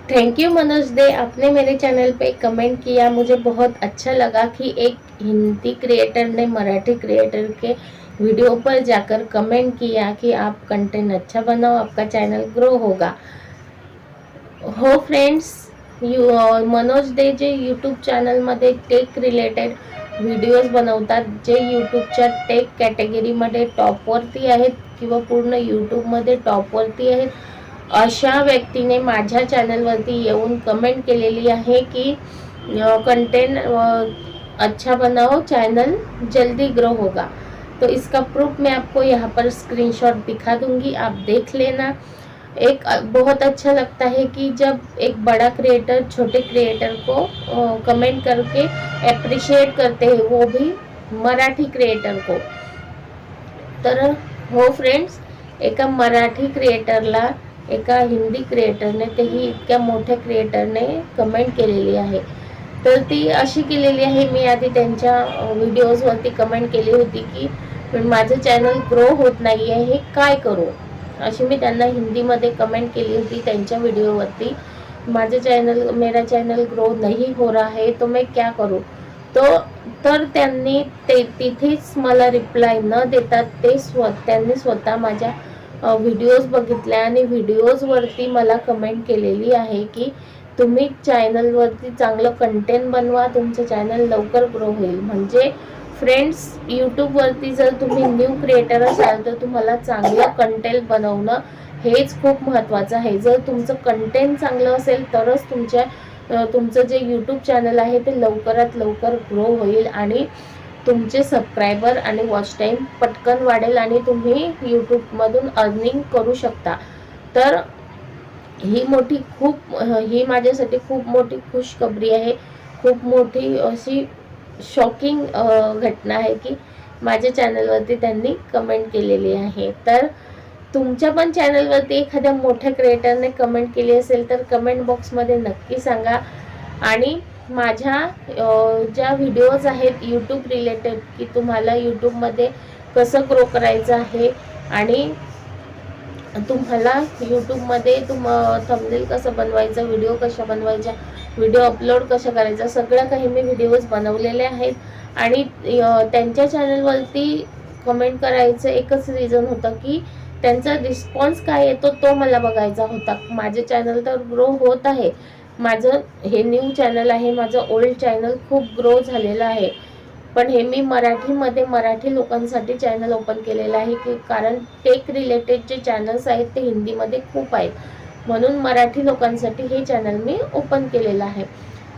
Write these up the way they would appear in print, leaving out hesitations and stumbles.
Thank you Manoj दे, आपने मेरे channel पे comment KIA, मुझे बहुत अच्छा लगा कि एक हिंदी क्रिएटर ने मराठी क्रिएटर के वीडियो पर जाकर कमेंट किया कि आप कंटेंट अच्छा बनाओ, आपका चॅनल ग्रो होगा। हो फ्रेंड्स, मनोज दे जे यूट्यूब चॅनलमध्ये टेक रिलेटेड व्हिडिओज बनवतात, जे यूट्यूबच्या टेक कॅटेगरीमध्ये टॉपवरती आहेत किंवा पूर्ण यूट्यूबमध्ये टॉपवरती आहेत, अशा व्यक्तीने माझ्या चॅनलवरती येऊन कमेंट केलेली है कि कंटेंट अच्छा बनाओ, चैनल जल्दी ग्रो होगा। तो इसका प्रूफ मैं आपको यहाँ पर स्क्रीनशॉट दिखा दूंगी, आप देख लेना। एक बहुत अच्छा लगता है कि जब एक बड़ा क्रिएटर छोटे क्रिएटर को कमेंट करके अप्रिशिएट करते हैं, वो भी मराठी क्रिएटर को। तर हो फ्रेंड्स, एका मराठी क्रिएटरला एका हिंदी क्रिएटरने, तेही इतक्या मोठ्या क्रिएटरने कमेंट केलेली आहे। तर ती अशी केलेली आहे, मी आधी त्यांच्या व्हिडिओजवरती कमेंट केली होती की माझं चॅनल ग्रो होत नाही आहे, हे काय करू, अशी मी त्यांना हिंदीमध्ये कमेंट केली होती त्यांच्या व्हिडिओवरती। मेरा चैनल ग्रो नहीं हो रहा है, तो मैं क्या करूँ। तर त्यांनी तिथेच मला रिप्लाय न देता त्यांनी स्वतः माझ्या व्हिडिओज बघितल्या आणि व्हिडिओजवरती मला कमेंट केलेली आहे की तुम्ही चॅनलवरती चांगलं कंटेंट बनवा, तुमचं चॅनल लवकर ग्रो होईल। म्हणजे फ्रेंड्स, यूट्यूबवरती जर तुम्ही न्यू क्रिएटर असाल तर तुम्हाला चांगलं कंटेंट बनवणं हेच खूप महत्त्वाचं आहे। जर तुमचं कंटेंट चांगलं असेल तरच तुमचं जे यूट्यूब चॅनल आहे ते लवकरात लवकर ग्रो होईल आणि तुमचे सबस्क्रायबर आणि वॉच टाइम पटकन वाढेल आणि तुम्ही यूट्यूबमधून अर्निंग करू शकता। तर ही माझ्यासाठी खूप मोठी खुशखबरी आहे, खूप मोठी अशी शॉकिंग घटना आहे की माझ्या चॅनलवरती त्यांनी कमेंट केलेली आहे। तर तुमच्या पण चॅनलवरती एखाद्या मोठ्या क्रिएटरने कमेंट केली असेल तर कमेंट बॉक्समध्ये नक्की सांगा। आणि माझ्या ज्या व्हिडिओज आहेत यूट्यूब रिलेटेड की तुम्हाला यूट्यूबमध्ये कसं ग्रो करायचं आहे आणि तुम्हाला यूट्यूबमध्ये थंबनेल कसं बनवायचं, व्हिडिओ कशा बनवायच्या, व्हिडिओ अपलोड कशा करायचा, सगळं काही मी व्हिडिओज बनवलेले आहेत। आणि त्यांच्या चॅनलवरती कमेंट करायचं एकच रिझन होतं की त्यांचा रिस्पॉन्स काय येतो तो मला बघायचा होता। माझे चॅनल तर ग्रो होत आहे, माझं हे न्यू चॅनल आहे, माझं ओल्ड चॅनल खूप ग्रो झालेलं आहे, पण हे मी मराठीमध्ये मराठी लोकांसाठी चॅनल ओपन केलेलं आहे की कारण टेक रिलेटेड जे चॅनल्स आहेत ते हिंदीमध्ये खूप आहेत, म्हणून मराठी लोकांसाठी हे चॅनल मी ओपन केलेलं आहे।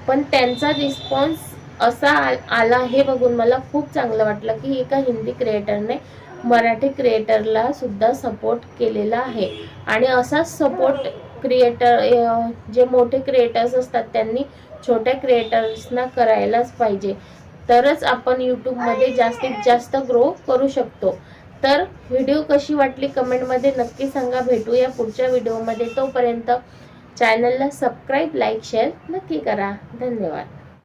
पण त्यांचा रिस्पॉन्स असा आला हे बघून मला खूप चांगलं वाटलं की एका हिंदी क्रिएटरने मराठी क्रिएटरला सुद्धा सपोर्ट केलेला आहे। आणि असाच सपोर्ट क्रिएटर जे मोठे क्रिएटर्स असतात त्यांनी छोट्या क्रिएटर्सना करायलाच पाहिजे, तरच आपण यूट्यूबमध्ये जास्तीत जास्त ग्रो करू शकतो। तर व्हिडिओ कशी वाटली कमेंटमध्ये नक्की सांगा। भेटूया पुढच्या व्हिडिओमध्ये, तोपर्यंत चॅनलला सबस्क्राईब, लाईक, शेअर नक्की करा। धन्यवाद।